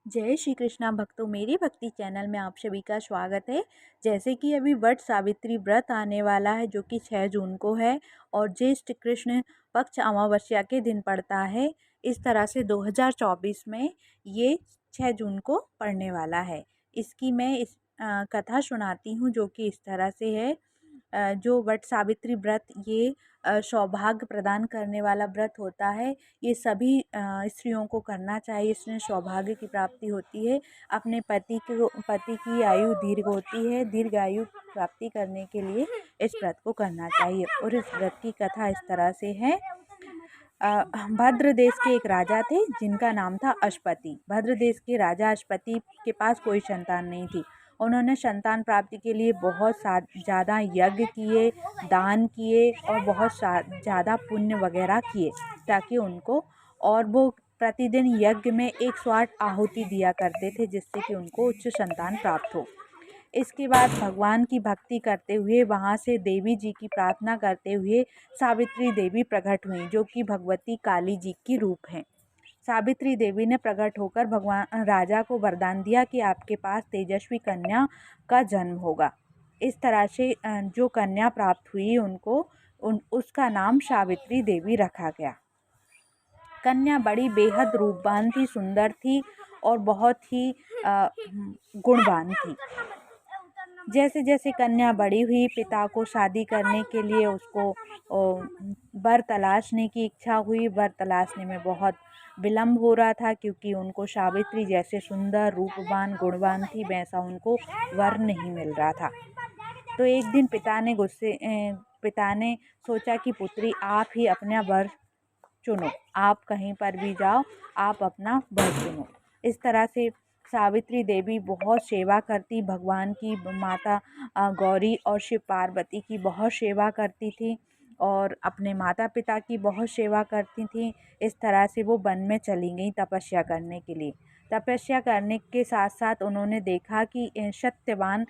जय श्री कृष्णा भक्तों, मेरे भक्ति चैनल में आप सभी का स्वागत है। जैसे कि अभी वट सावित्री व्रत आने वाला है जो कि 6 जून को है और ज्येष्ठ कृष्ण पक्ष अमावस्या के दिन पड़ता है। इस तरह से 2024 में ये 6 जून को पड़ने वाला है। इसकी मैं कथा सुनाती हूँ जो कि इस तरह से है। जो वट सावित्री व्रत ये सौभाग्य प्रदान करने वाला व्रत होता है। ये सभी स्त्रियों को करना चाहिए। इसमें सौभाग्य की प्राप्ति होती है। अपने पति की आयु दीर्घ होती है। दीर्घ आयु प्राप्ति करने के लिए इस व्रत को करना चाहिए। और इस व्रत की कथा इस तरह से है। भद्र देश के एक राजा थे जिनका नाम था अश्वपति। भद्र देश के राजा अश्वपति के पास कोई संतान नहीं थी। उन्होंने संतान प्राप्ति के लिए बहुत ज़्यादा यज्ञ किए, दान किए और बहुत ज़्यादा पुण्य वगैरह किए ताकि उनको, और वो प्रतिदिन यज्ञ में 108 आहुति दिया करते थे जिससे कि उनको उच्च संतान प्राप्त हो। इसके बाद भगवान की भक्ति करते हुए वहाँ से देवी जी की प्रार्थना करते हुए सावित्री देवी प्रकट हुई जो कि भगवती काली जी की रूप हैं। सावित्री देवी ने प्रकट होकर भगवान राजा को वरदान दिया कि आपके पास तेजस्वी कन्या का जन्म होगा। इस तरह से जो कन्या प्राप्त हुई उनको उसका नाम सावित्री देवी रखा गया। कन्या बड़ी बेहद रूपवान थी, सुंदर थी और बहुत ही गुणवान थी। जैसे जैसे कन्या बड़ी हुई, पिता को शादी करने के लिए उसको वर तलाशने की इच्छा हुई। वर तलाशने में बहुत विलम्ब हो रहा था क्योंकि उनको सावित्री जैसे सुंदर, रूपवान, गुणवान थी वैसा उनको वर नहीं मिल रहा था। तो एक दिन पिता ने सोचा कि पुत्री आप ही अपना वर चुनो, आप कहीं पर भी जाओ, आप अपना वर चुनो। इस तरह से सावित्री देवी बहुत सेवा करती, भगवान की, माता गौरी और शिव पार्वती की बहुत सेवा करती थी और अपने माता पिता की बहुत सेवा करती थी। इस तरह से वो वन में चली गई तपस्या करने के लिए। तपस्या करने के साथ साथ उन्होंने देखा कि सत्यवान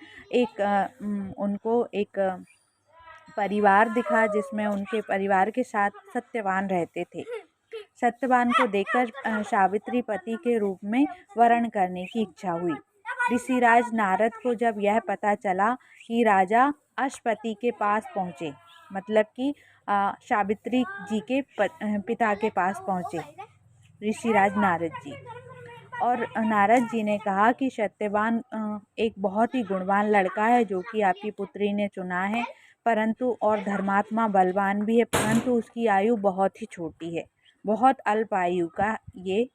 उनको एक परिवार दिखा जिसमें उनके परिवार के साथ सत्यवान रहते थे। सत्यवान को देखकर सावित्री पति के रूप में वरण करने की इच्छा हुई। ऋषिराज नारद को जब यह पता चला कि राजा अश्वपति के पास पहुँचे, मतलब कि सावित्री जी के पिता के पास पहुँचे ऋषिराज नारद जी, और नारद जी ने कहा कि सत्यवान एक बहुत ही गुणवान लड़का है जो कि आपकी पुत्री ने चुना है, परंतु और धर्मात्मा बलवान भी है, परंतु उसकी आयु बहुत ही छोटी है, बहुत अल्प आयु का ये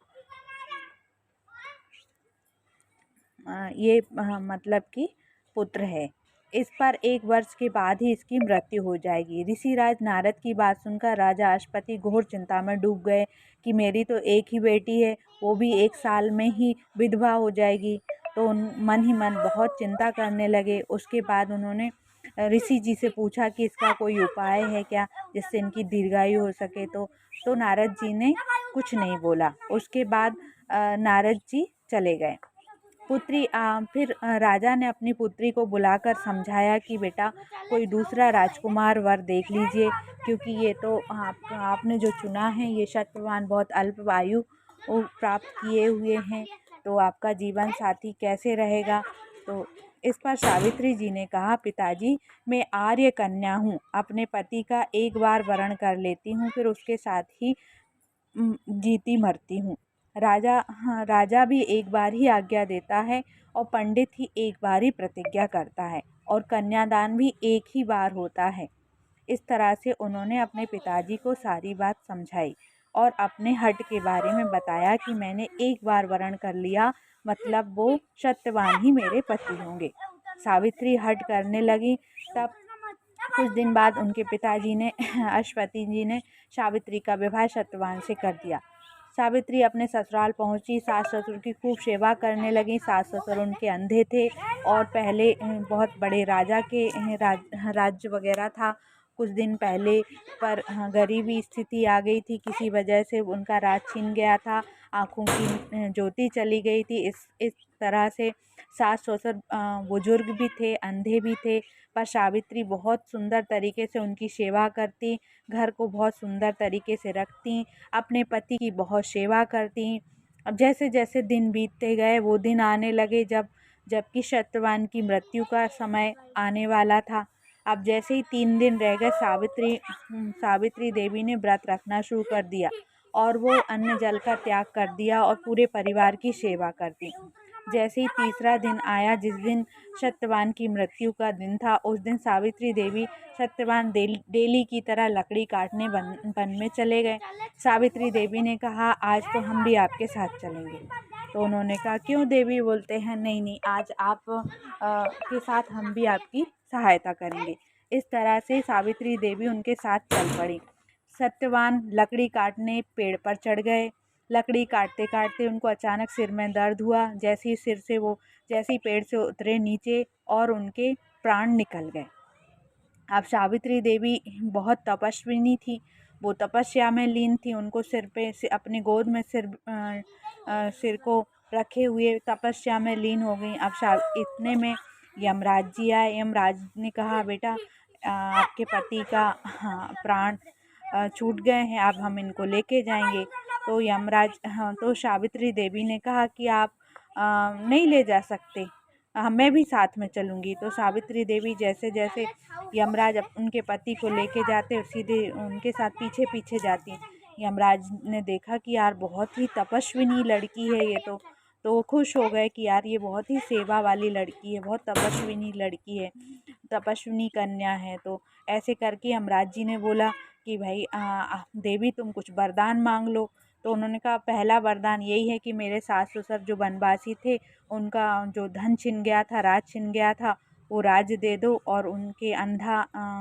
मतलब कि पुत्र है। इस पर 1 वर्ष के बाद ही इसकी मृत्यु हो जाएगी। ऋषिराज नारद की बात सुनकर राजा अश्वपति घोर चिंता में डूब गए कि मेरी तो एक ही बेटी है, वो भी 1 साल में ही विधवा हो जाएगी। तो मन ही मन बहुत चिंता करने लगे। उसके बाद उन्होंने ऋषि जी से पूछा कि इसका कोई उपाय है क्या जिससे इनकी दीर्घायु हो सके। तो नारद जी ने कुछ नहीं बोला। उसके बाद नारद जी चले गए। फिर राजा ने अपनी पुत्री को बुलाकर समझाया कि बेटा कोई दूसरा राजकुमार वर देख लीजिए, क्योंकि ये तो आपने जो चुना है ये सत्यवान बहुत अल्प आयु प्राप्त किए हुए हैं, तो आपका जीवन साथी कैसे रहेगा। तो इस पर सावित्री जी ने कहा, पिताजी मैं आर्य कन्या हूँ, अपने पति का एक बार वरण कर लेती हूँ, फिर उसके साथ ही जीती मरती हूँ। राजा भी एक बार ही आज्ञा देता है और पंडित ही एक बार ही प्रतिज्ञा करता है और कन्यादान भी एक ही बार होता है। इस तरह से उन्होंने अपने पिताजी को सारी बात समझाई और अपने हट के बारे में बताया कि मैंने एक बार वरण कर लिया, मतलब वो सत्यवान ही मेरे पति होंगे। सावित्री हट करने लगी। तब कुछ दिन बाद उनके पिताजी ने अश्वपति जी ने सावित्री का विवाह सत्यवान से कर दिया। सावित्री अपने ससुराल पहुंची, सास ससुर की खूब सेवा करने लगी। सास ससुर उनके अंधे थे और पहले बहुत बड़े राजा के राज्य वगैरह था कुछ दिन पहले, पर गरीबी स्थिति आ गई थी, किसी वजह से उनका राज छीन गया था, आँखों की ज्योति चली गई थी। इस तरह से सास ससुर बुजुर्ग भी थे, अंधे भी थे, पर सावित्री बहुत सुंदर तरीके से उनकी सेवा करती, घर को बहुत सुंदर तरीके से रखती, अपने पति की बहुत सेवा करती, अब जैसे जैसे दिन बीतते गए वो दिन आने लगे जबकि सत्यवान की मृत्यु का समय आने वाला था। अब जैसे ही 3 दिन रह गए, सावित्री देवी ने व्रत रखना शुरू कर दिया और वो अन्न जल का त्याग कर दिया और पूरे परिवार की सेवा कर दी। जैसे ही तीसरा दिन आया, जिस दिन सत्यवान की मृत्यु का दिन था, उस दिन सावित्री देवी सत्यवान डेली की तरह लकड़ी काटने वन में चले गए। सावित्री देवी ने कहा, आज तो हम भी आपके साथ चलेंगे। तो उन्होंने कहा, क्यों देवी? बोलते हैं, नहीं नहीं, आज आप के साथ हम भी आपकी सहायता करेंगे। इस तरह से सावित्री देवी उनके साथ चल पड़ी। सत्यवान लकड़ी काटने पेड़ पर चढ़ गए। लकड़ी काटते काटते उनको अचानक सिर में दर्द हुआ। जैसे ही पेड़ से उतरे नीचे और उनके प्राण निकल गए। अब सावित्री देवी बहुत तपस्विनी थी, वो तपस्या में लीन थी। उनको अपने गोद में सिर को रखे हुए तपस्या में लीन हो गई। अब इतने में यमराज जी आए। यमराज ने कहा, बेटा आपके पति का प्राण छूट गए हैं, अब हम इनको लेके जाएंगे। तो सावित्री देवी ने कहा कि आप नहीं ले जा सकते, मैं भी साथ में चलूँगी। तो सावित्री देवी जैसे जैसे यमराज उनके पति को लेके जाते, सीधे उनके साथ पीछे पीछे जाती। यमराज ने देखा कि यार बहुत ही तपस्विनी लड़की है ये तो वो खुश हो गए कि यार ये बहुत ही सेवा वाली लड़की है, बहुत तपस्विनी लड़की है, तपस्विनी कन्या है। तो ऐसे करके यमराज जी ने बोला कि भाई देवी तुम कुछ वरदान मांग लो। तो उन्होंने कहा, पहला वरदान यही है कि मेरे सास ससुर जो वनवासी थे, उनका जो धन छिन गया था, राज छिन गया था, वो राज दे दो, और उनके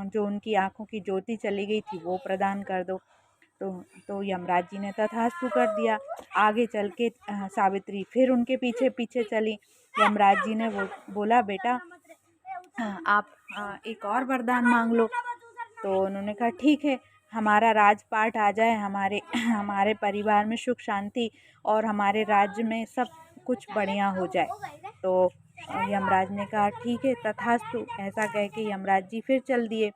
जो उनकी आंखों की ज्योति चली गई थी वो प्रदान कर दो। तो यमराज जी ने तथास्तु कर दिया। आगे चल के सावित्री फिर उनके पीछे पीछे चली। यमराज जी ने बोला, बेटा आप एक और वरदान मांग लो। तो उन्होंने कहा, ठीक है, हमारा राजपाट आ जाए, हमारे परिवार में सुख शांति और हमारे राज्य में सब कुछ बढ़िया हो जाए। तो यमराज ने कहा, ठीक है, तथास्तु। ऐसा कह के यमराज जी फिर चल दिए।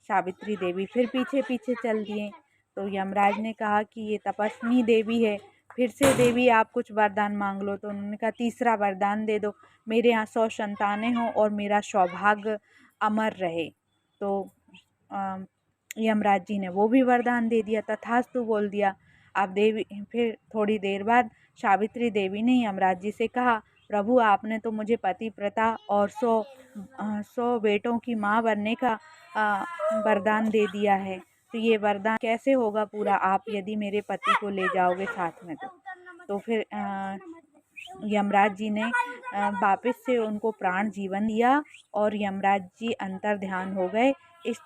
सावित्री देवी फिर पीछे पीछे चल दिए। तो यमराज ने कहा कि ये तपस्विनी देवी है, फिर से देवी आप कुछ वरदान मांग लो। तो उन्होंने कहा, तीसरा वरदान दे दो, मेरे यहाँ 100 संतानें हों और मेरा सौभाग्य अमर रहे। तो यमराज जी ने वो भी वरदान दे दिया, तथास्तु बोल दिया। अब देवी फिर थोड़ी देर बाद सावित्री देवी ने यमराज जी से कहा, प्रभु आपने तो मुझे पतिव्रता और 100 बेटों की माँ बनने का वरदान दे दिया है, तो ये वरदान कैसे होगा पूरा, आप यदि मेरे पति को ले जाओगे साथ में तो फिर यमराज जी ने वापस से उनको प्राण जीवन दिया और यमराज जी अंतर ध्यान हो गए। इस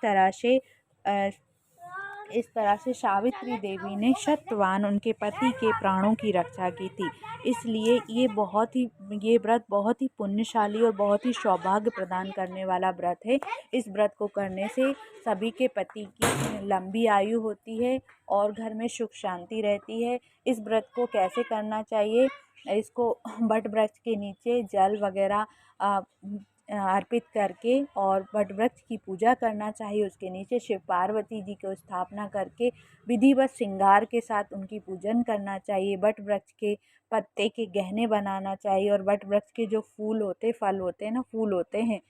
तरह से सावित्री देवी ने सत्यवान उनके पति के प्राणों की रक्षा की थी। इसलिए ये व्रत बहुत ही पुण्यशाली और बहुत ही सौभाग्य प्रदान करने वाला व्रत है। इस व्रत को करने से सभी के पति की लंबी आयु होती है और घर में सुख शांति रहती है। इस व्रत को कैसे करना चाहिए? इसको वट वृक्ष के नीचे जल वगैरह अर्पित करके और वट वृक्ष की पूजा करना चाहिए। उसके नीचे शिव पार्वती जी को स्थापना करके विधिवत श्रृंगार के साथ उनकी पूजन करना चाहिए। वट वृक्ष के पत्ते के गहने बनाना चाहिए और वट वृक्ष के जो फूल होते फल होते हैं ना फूल होते हैं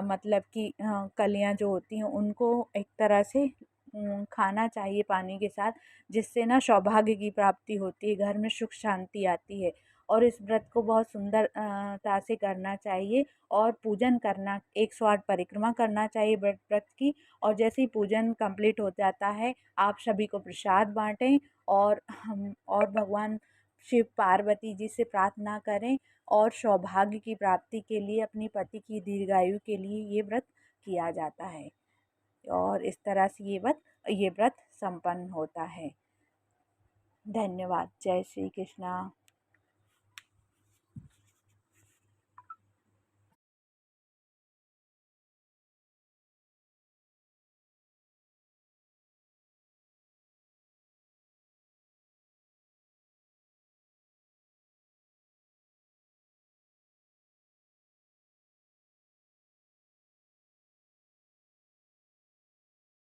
मतलब कि कलियां जो होती हैं उनको एक तरह से खाना चाहिए पानी के साथ, जिससे ना सौभाग्य की प्राप्ति होती है, घर में सुख शांति आती है। और इस व्रत को बहुत सुंदरता से करना चाहिए और पूजन करना 108 परिक्रमा करना चाहिए व्रत की। और जैसे ही पूजन कंप्लीट हो जाता है आप सभी को प्रसाद बांटें और भगवान शिव पार्वती जी से प्रार्थना करें और सौभाग्य की प्राप्ति के लिए अपनी पति की दीर्घायु के लिए ये व्रत किया जाता है। और इस तरह से ये व्रत संपन्न होता है। धन्यवाद। जय श्री कृष्णा।